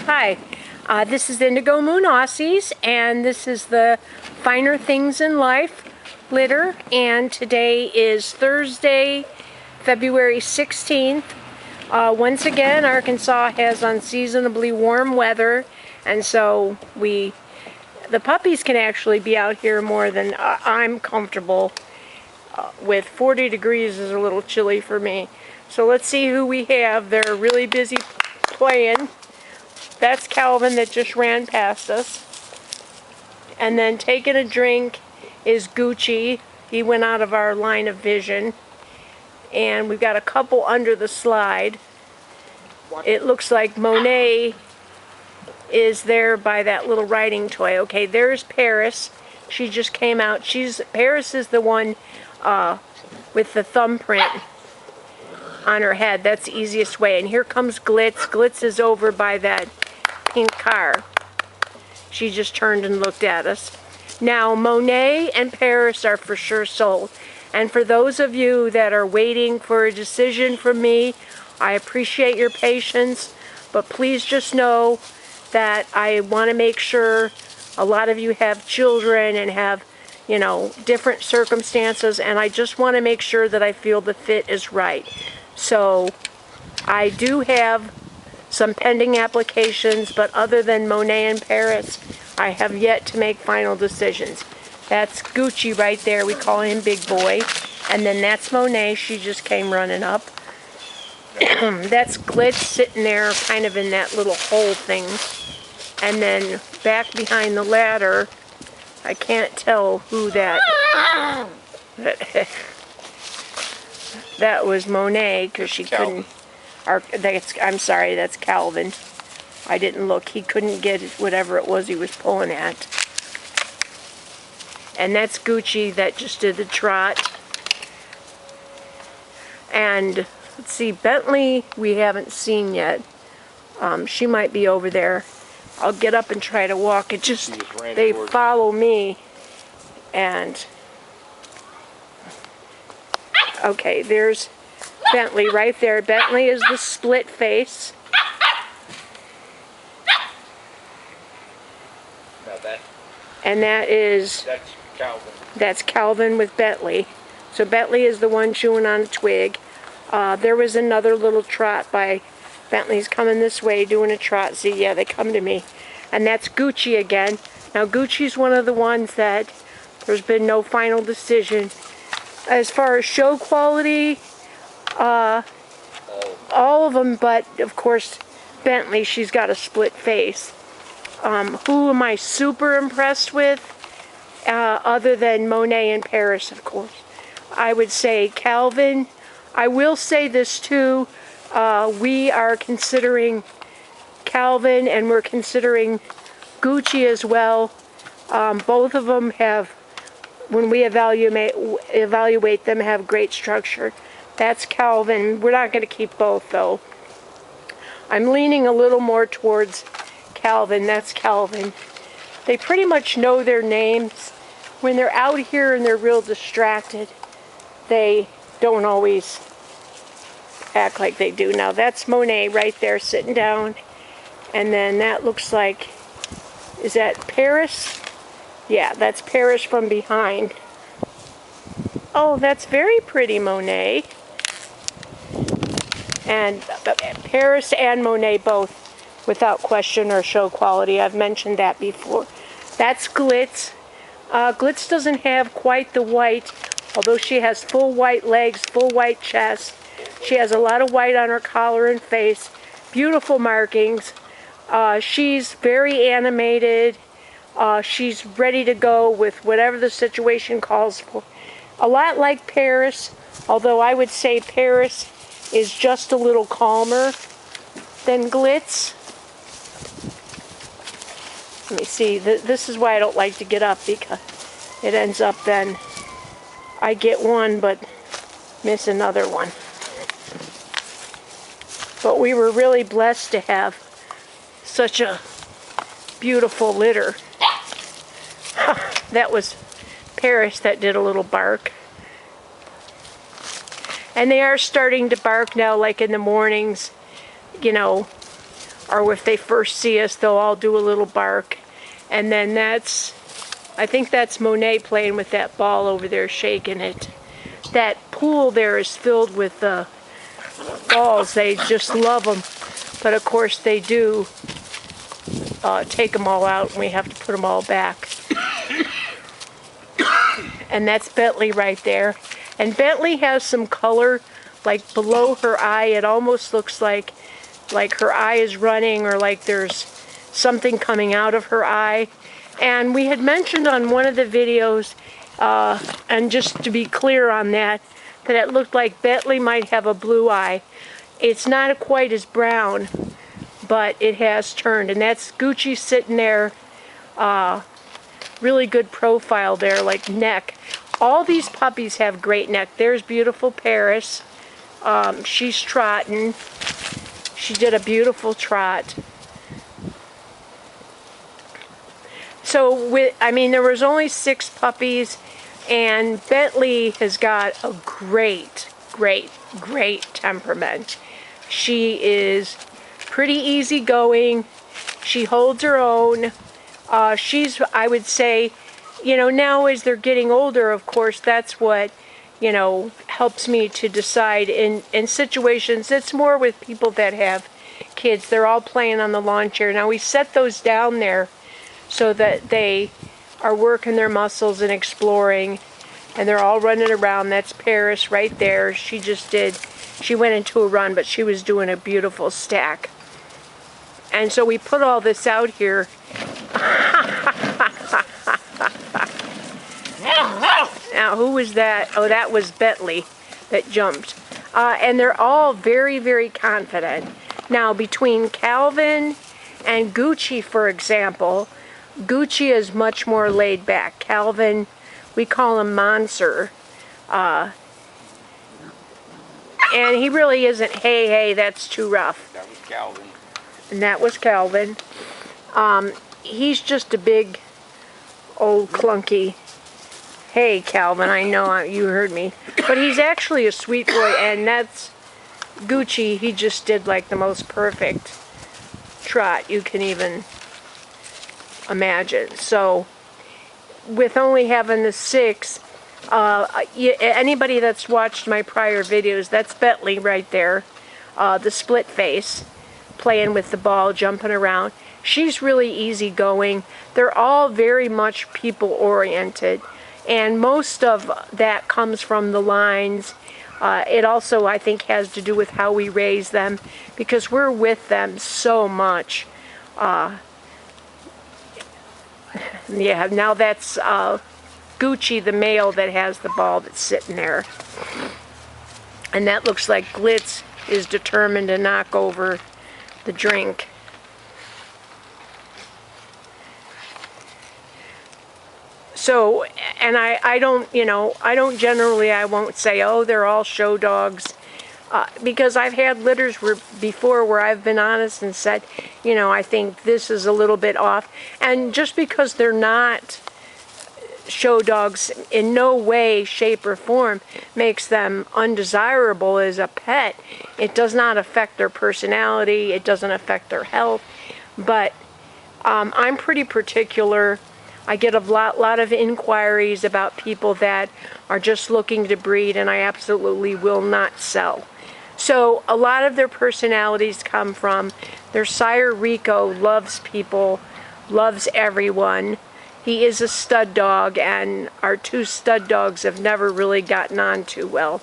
Hi, this is IndigoMoon Aussies, and this is the Finer Things in Life litter, and today is Thursday, February 16th. Once again, Arkansas has unseasonably warm weather, and so the puppies can actually be out here more than I'm comfortable with. 40 degrees is a little chilly for me. So let's see who we have. They're really busy playing. That's Calvin that just ran past us. And then taking a drink is Gucci. He went out of our line of vision. And we've got a couple under the slide. It looks like Monet is there by that little riding toy. Okay, there's Paris. She just came out. Paris is the one with the thumbprint on her head. That's the easiest way. And here comes Glitz. Glitz is over by that pink car. She just turned and looked at us. Now, Monet and Paris are for sure sold. And for those of you that are waiting for a decision from me, I appreciate your patience, but please just know that I want to make sure. A lot of you have children and have, you know, different circumstances, and I just want to make sure that I feel the fit is right. So I do have some pending applications, but other than Monet and Paris, I have yet to make final decisions. That's Gucci right there. We call him Big Boy. And then that's Monet. She just came running up. That's Glitz sitting there kind of in that little hole thing. And then back behind the ladder, I can't tell who that was Monet, because she couldn't. I'm sorry, that's Calvin. I didn't look. He couldn't get whatever it was he was pulling at. And that's Gucci that just did the trot. And let's see, Bentley we haven't seen yet. She might be over there. I'll get up and try to walk. It just they follow me. And okay, there's Bentley right there. Bentley is the split face. And that's Calvin. That's Calvin with Bentley. So Bentley is the one chewing on a twig. There was another little trot by Bentley's coming this way doing a trot. See, yeah, they come to me. And that's Gucci again. Now Gucci's one of the ones that there's been no final decision. As far as show quality, all of them, but of course Bentley, she's got a split face. Who am I super impressed with, other than Monet and Paris, of course? I would say Calvin. I will say this too, we are considering Calvin and we're considering Gucci as well. Both of them have, when we evaluate them, have great structure. That's Calvin. We're not going to keep both though. I'm leaning a little more towards Calvin. That's Calvin. They pretty much know their names. When they're out here and they're real distracted, they don't always act like they do. Now that's Monet right there sitting down. And then that looks like, is that Paris? Yeah, that's Paris from behind. Oh, that's very pretty, Monet. And Paris and Monet both, without question, are show quality. I've mentioned that before. That's Glitz. Glitz doesn't have quite the white, although she has full white legs, full white chest. She has a lot of white on her collar and face. Beautiful markings. She's very animated. She's ready to go with whatever the situation calls for. A lot like Paris, although I would say Paris is just a little calmer than Glitz. Let me see. This is why I don't like to get up, because it ends up then I get one but miss another one. But we were really blessed to have such a beautiful litter. That was Paris that did a little bark. And they are starting to bark now, like in the mornings. You know, or if they first see us, they'll all do a little bark. And then I think that's Monet playing with that ball over there, shaking it. That pool there is filled with balls. They just love them. But of course they do take them all out, and we have to put them all back. And that's Bentley right there. And Bentley has some color, like below her eye. It almost looks like her eye is running, or like there's something coming out of her eye. And we had mentioned on one of the videos, and just to be clear on that it looked like Bentley might have a blue eye. It's not quite as brown, but it has turned. And that's Gucci sitting there, really good profile there, like neck. All these puppies have great neck. There's beautiful Paris. She's trotting. She did a beautiful trot. So there was only 6 puppies, and Bentley has got a great temperament. She is pretty easygoing. She holds her own. She's, I would say, now as they're getting older, of course, that's what, helps me to decide in situations. It's more with people that have kids. They're all playing on the lawn chair. Now we set those down there so that they are working their muscles and exploring, and they're all running around. That's Paris right there. She went into a run, but she was doing a beautiful stack. And so we put all this out here. Now, who was that? Oh, that was Bentley that jumped. And they're all very confident. Now, between Calvin and Gucci, for example, Gucci is much more laid back. Calvin, we call him Monster. And he really isn't, hey, that's too rough. That was Calvin. And that was Calvin. He's just a big, old, clunky, hey, Calvin, I know you heard me. But he's actually a sweet boy, and that's Gucci. He just did like the most perfect trot you can even imagine. So with only having the 6, anybody that's watched my prior videos, that's Bentley right there, the split face, playing with the ball, jumping around. She's really easygoing. They're all very much people oriented, and most of that comes from the lines. It also, I think, has to do with how we raise them, because we're with them so much. Yeah, now that's Gucci, the male, that has the ball that's sitting there. And that looks like Glitz is determined to knock over the drink. So, and I don't generally, I won't say, oh, they're all show dogs. Because I've had litters before where I've been honest and said, I think this is a little bit off. And just because they're not show dogs, in no way, shape, or form makes them undesirable as a pet. It does not affect their personality. It doesn't affect their health. But I'm pretty particular. I get a lot of inquiries about people that are just looking to breed, and I absolutely will not sell. So a lot of their personalities come from their sire. Rico loves people, loves everyone. He is a stud dog, and our 2 stud dogs have never really gotten on too well.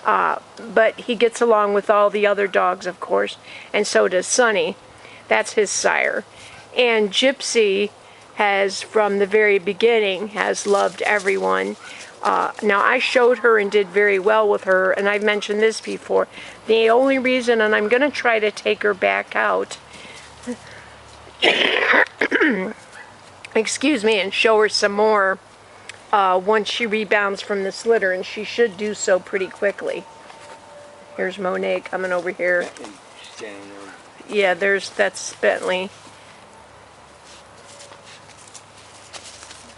But he gets along with all the other dogs, of course, and so does Sonny. That's his sire. And Gypsy has, from the very beginning, has loved everyone. Now, I showed her and did very well with her, and I've mentioned this before. The only reason, and I'm going to try to take her back out, excuse me, and show her some more once she rebounds from this litter, and she should do so pretty quickly. Here's Monet coming over here. Yeah, that's Bentley.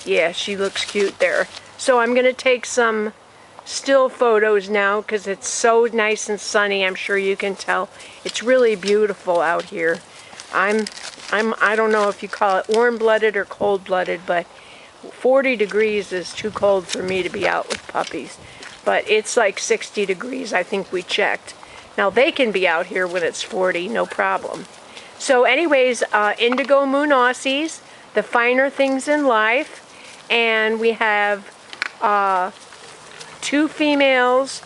Yeah, she looks cute there. So I'm going to take some still photos now because it's so nice and sunny. I'm sure you can tell. It's really beautiful out here. I don't know if you call it warm-blooded or cold-blooded, but 40 degrees is too cold for me to be out with puppies. But it's like 60 degrees, I think we checked. Now they can be out here when it's 40, no problem. So anyways, IndigoMoon Aussies, the finer things in life. And we have 2 females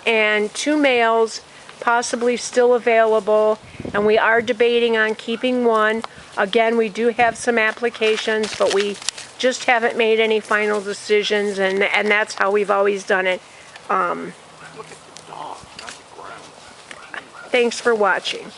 and 2 males possibly still available. And we are debating on keeping one. Again, we do have some applications, but we just haven't made any final decisions, and that's how we've always done it. Look at the dog, not the ground. Thanks for watching.